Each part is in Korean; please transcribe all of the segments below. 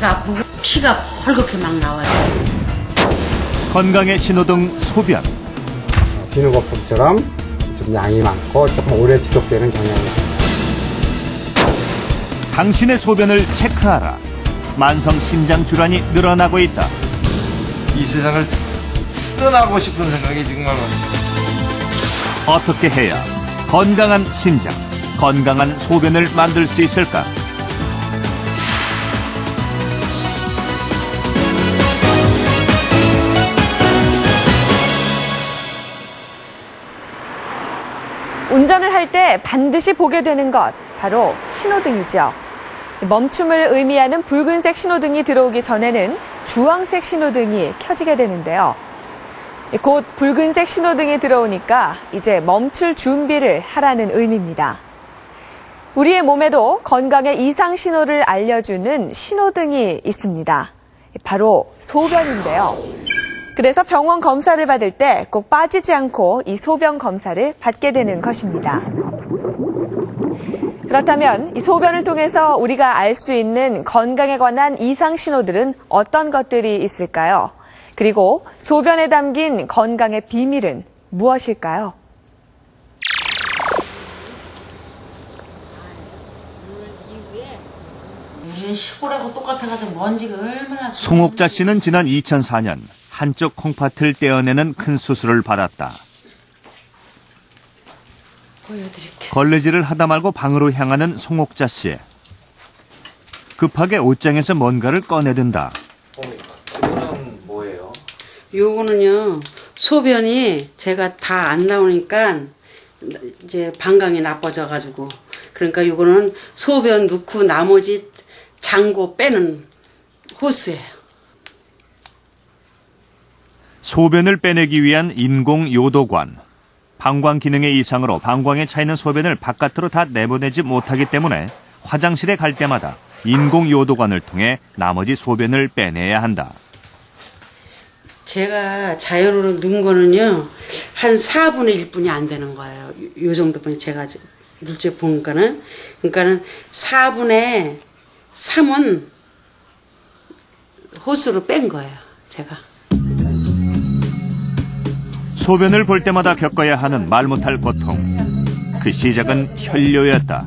옆구리가 아프고 피가 헐겁게 막 나와요. 건강의 신호등 소변. 비누거품처럼 좀 양이 많고 조금 오래 지속되는 경향이 있습니다. 당신의 소변을 체크하라. 만성 신장 질환이 늘어나고 있다. 이 세상을 떠나고 싶은 생각이 정말로. 어떻게 해야 건강한 신장, 건강한 소변을 만들 수 있을까? 운전을 할 때 반드시 보게 되는 것, 바로 신호등이죠. 멈춤을 의미하는 붉은색 신호등이 들어오기 전에는 주황색 신호등이 켜지게 되는데요. 곧 붉은색 신호등이 들어오니까 이제 멈출 준비를 하라는 의미입니다. 우리의 몸에도 건강의 이상 신호를 알려주는 신호등이 있습니다. 바로 소변인데요. 그래서 병원 검사를 받을 때 꼭 빠지지 않고 이 소변 검사를 받게 되는 것입니다. 그렇다면 이 소변을 통해서 우리가 알 수 있는 건강에 관한 이상 신호들은 어떤 것들이 있을까요? 그리고 소변에 담긴 건강의 비밀은 무엇일까요? 우리는 시골하고 똑같아가지고 먼지가 얼마나. 송옥자 씨는 지난 2004년 한쪽 콩팥을 떼어내는 큰 수술을 받았다. 보여드릴게요. 걸레질을 하다 말고 방으로 향하는 송옥자 씨. 급하게 옷장에서 뭔가를 꺼내든다. 그거는 뭐예요? 요거는요, 소변이 제가 다 안 나오니까 이제 방광이 나빠져가지고, 그러니까 요거는 소변 넣고 나머지 장고 빼는 호스예요. 소변을 빼내기 위한 인공 요도관. 방광 기능의 이상으로 방광에 차있는 소변을 바깥으로 다 내보내지 못하기 때문에 화장실에 갈 때마다 인공 요도관을 통해 나머지 소변을 빼내야 한다. 제가 자연으로 넣은 거는요, 한 4분의 1분이 안 되는 거예요. 요 정도뿐이 제가 물질 보니까는. 그러니까는 4분의 3은 호스로 뺀 거예요, 제가. 소변을 볼 때마다 겪어야 하는 말 못할 고통. 그 시작은 혈뇨였다.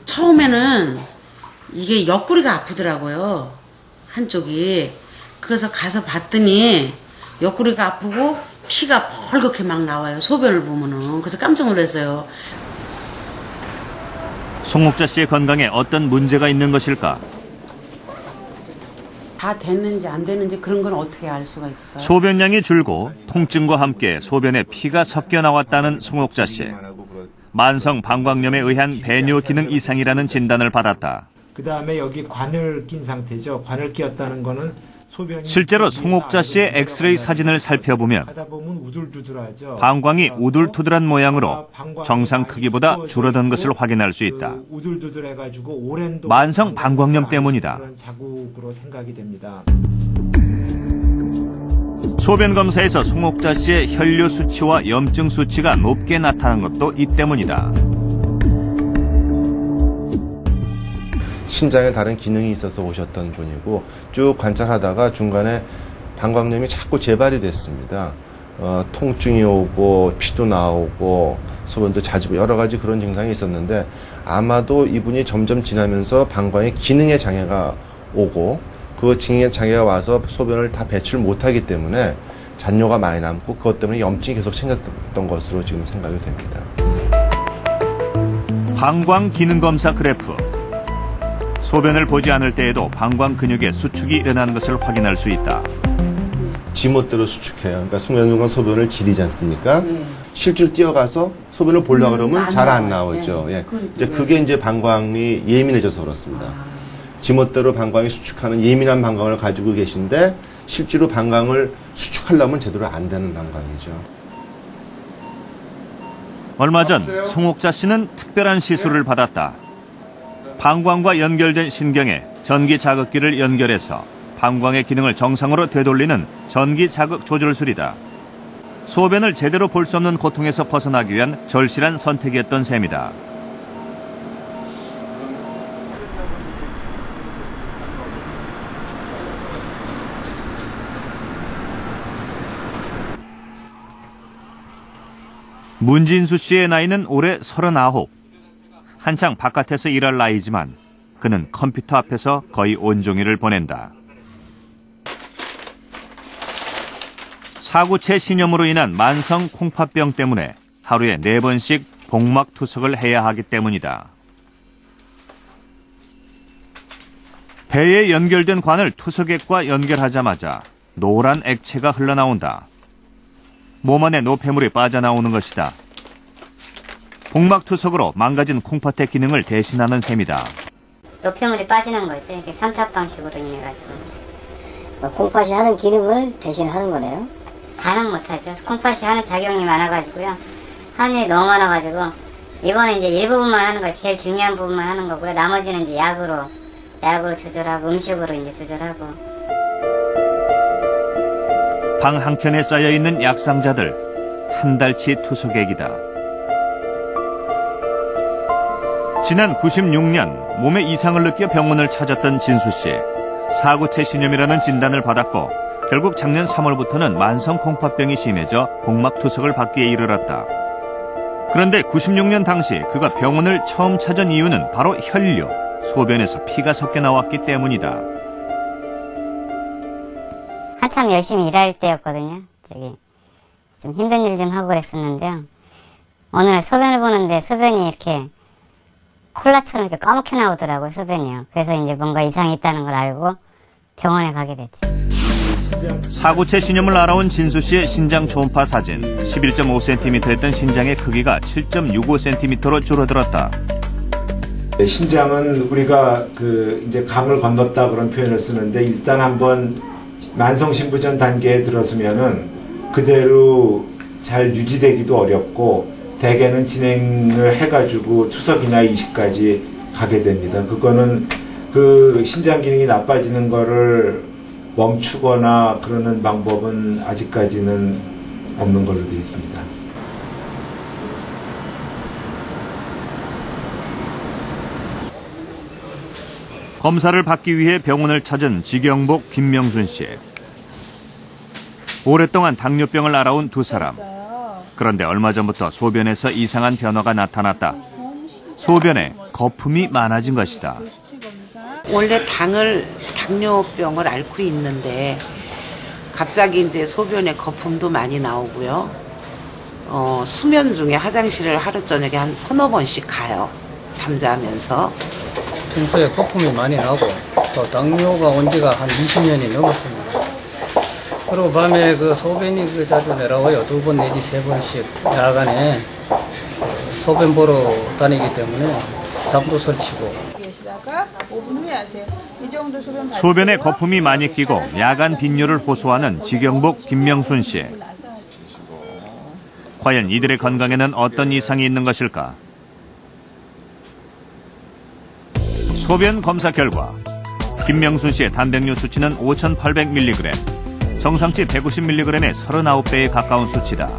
처음에는 이게 옆구리가 아프더라고요, 한쪽이. 그래서 가서 봤더니 옆구리가 아프고 피가 헐겁게 막 나와요, 소변을 보면은. 그래서 깜짝 놀랐어요. 송옥자 씨의 건강에 어떤 문제가 있는 것일까? 다 됐는지 안 됐는지 그런 건 어떻게 알 수가 있을까요? 소변량이 줄고 통증과 함께 소변에 피가 섞여 나왔다는 송옥자 씨. 만성 방광염에 의한 배뇨 기능 이상이라는 진단을 받았다. 그다음에 여기 관을 낀 상태죠. 관을 끼었다는 거는 소변이 실제로 송옥자 씨의 엑스레이 사진을 살펴보면 하다 보면 우둘두둘하죠. 방광이 우둘투둘한 모양으로 정상 크기보다 줄어든 것을 확인할 수 있다. 우둘두둘해가지고 오랜 동안 만성 방광염 때문이다. 그런 자국으로 생각이 됩니다. 소변 검사에서 송옥자 씨의 혈뇨 수치와 염증 수치가 높게 나타난 것도 이 때문이다. 신장에 다른 기능이 있어서 오셨던 분이고 쭉 관찰하다가 중간에 방광염이 자꾸 재발이 됐습니다. 통증이 오고 피도 나오고 소변도 잦고 여러 가지 그런 증상이 있었는데 아마도 이분이 점점 지나면서 방광의 기능에 장애가 오고 그 기능에 장애가 와서 소변을 다 배출 못하기 때문에 잔뇨가 많이 남고 그것 때문에 염증이 계속 생겼던 것으로 지금 생각이 됩니다. 방광 기능 검사 그래프. 소변을 보지 않을 때에도 방광 근육에 수축이 일어나는 것을 확인할 수 있다. 지멋대로 수축해요. 그러니까 순간순간 소변을 지리지 않습니까? 실줄 뛰어가서 소변을 보려고 그러면 잘 안 나오죠. 예. 이제 그게 이제 방광이 예민해져서 그렇습니다. 지멋대로 방광이 수축하는 예민한 방광을 가지고 계신데 실제로 방광을 수축하려면 제대로 안 되는 방광이죠. 얼마 전 송옥자 씨는 특별한 시술을 받았다. 방광과 연결된 신경에 전기 자극기를 연결해서 방광의 기능을 정상으로 되돌리는 전기 자극 조절술이다. 소변을 제대로 볼 수 없는 고통에서 벗어나기 위한 절실한 선택이었던 셈이다. 문진수 씨의 나이는 올해 39. 한창 바깥에서 일할 나이지만 그는 컴퓨터 앞에서 거의 온종일을 보낸다. 사구체 신염으로 인한 만성 콩팥병 때문에 하루에 4번씩 복막 투석을 해야 하기 때문이다. 배에 연결된 관을 투석액과 연결하자마자 노란 액체가 흘러나온다. 몸 안에 노폐물이 빠져나오는 것이다. 복막 투석으로 망가진 콩팥의 기능을 대신하는 셈이다. 노폐물이 빠지는 거죠. 이렇게 3차 방식으로 인해가지고. 콩팥이 하는 기능을 대신하는 거네요? 다는 못하죠. 콩팥이 하는 작용이 많아가지고요. 하는 일이 너무 많아가지고 이거는 이제 일부분만 하는 거예요. 제일 중요한 부분만 하는 거고요. 나머지는 이제 약으로 조절하고 음식으로 이제 조절하고. 방 한켠에 쌓여있는 약상자들, 한 달치 투석액이다. 지난 96년 몸에 이상을 느껴 병원을 찾았던 진수 씨. 사구체 신염이라는 진단을 받았고 결국 작년 3월부터는 만성 콩팥병이 심해져 복막 투석을 받기에 이르렀다. 그런데 96년 당시 그가 병원을 처음 찾은 이유는 바로 혈류, 소변에서 피가 섞여 나왔기 때문이다. 한참 열심히 일할 때였거든요. 좀 힘든 일 좀 하고 그랬었는데요. 어느 날 소변을 보는데 소변이 이렇게 콜라처럼 이렇게 까맣게 나오더라고요, 소변이요. 그래서 이제 뭔가 이상이 있다는 걸 알고 병원에 가게 됐죠. 사구체 신염을 알아온 진수 씨의 신장 초음파 사진. 11.5cm였던 신장의 크기가 7.65cm로 줄어들었다. 신장은 우리가 이제 강을 건넜다 그런 표현을 쓰는데 일단 한번 만성 신부전 단계에 들어서면은 그대로 잘 유지되기도 어렵고 대개는 진행을 해가지고 투석이나 이식까지 가게 됩니다. 그거는 그 신장 기능이 나빠지는 거를 멈추거나 그러는 방법은 아직까지는 없는 걸로 되어 있습니다. 검사를 받기 위해 병원을 찾은 지경복 김명순 씨. 오랫동안 당뇨병을 알아온 두 사람. 그런데 얼마 전부터 소변에서 이상한 변화가 나타났다. 소변에 거품이 많아진 것이다. 원래 당뇨병을 앓고 있는데 갑자기 이제 소변에 거품도 많이 나오고요. 수면 중에 화장실을 하루 저녁에 한 3-4번씩 가요. 잠자면서. 평소에 거품이 많이 나고 또 당뇨가 온 지가 한 20년이 넘었습니다. 그리고 밤에 소변이 자주 내려와요. 2번 내지 3번씩 야간에 소변 보러 다니기 때문에 잠도 설치고. 소변에 거품이 많이 끼고 야간 빈뇨를 호소하는 지경복 김명순 씨. 과연 이들의 건강에는 어떤 이상이 있는 것일까? 소변 검사 결과 김명순 씨의 단백뇨 수치는 5,800mg, 정상치 150mg의 39배에 가까운 수치다.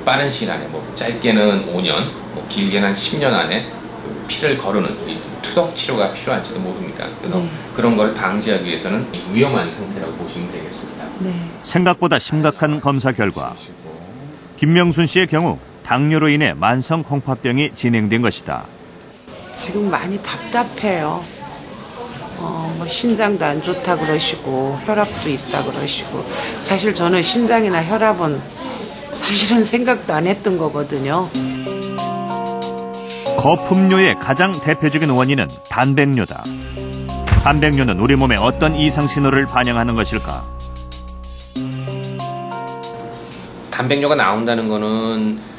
빠른 시일 안에 짧게는 5년, 길게는 한 10년 안에 피를 거르는 투석 치료가 필요할지도 모릅니다. 그래서 그런 걸 방지하기 위해서는 위험한 상태라고 보시면 되겠습니다. 생각보다 심각한 검사 결과 김명순 씨의 경우 당뇨로 인해 만성 콩팥병이 진행된 것이다. 지금 많이 답답해요. 신장도 안 좋다 그러시고 혈압도 있다 그러시고. 사실 저는 신장이나 혈압은 사실은 생각도 안 했던 거거든요. 거품뇨의 가장 대표적인 원인은 단백뇨다. 단백뇨는 우리 몸에 어떤 이상 신호를 반영하는 것일까? 단백뇨가 나온다는 거는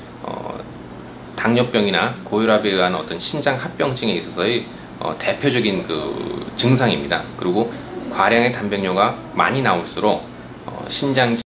당뇨병이나 고혈압에 의한 어떤 신장 합병증에 있어서의 대표적인 증상입니다. 그리고 과량의 단백뇨가 많이 나올수록 신장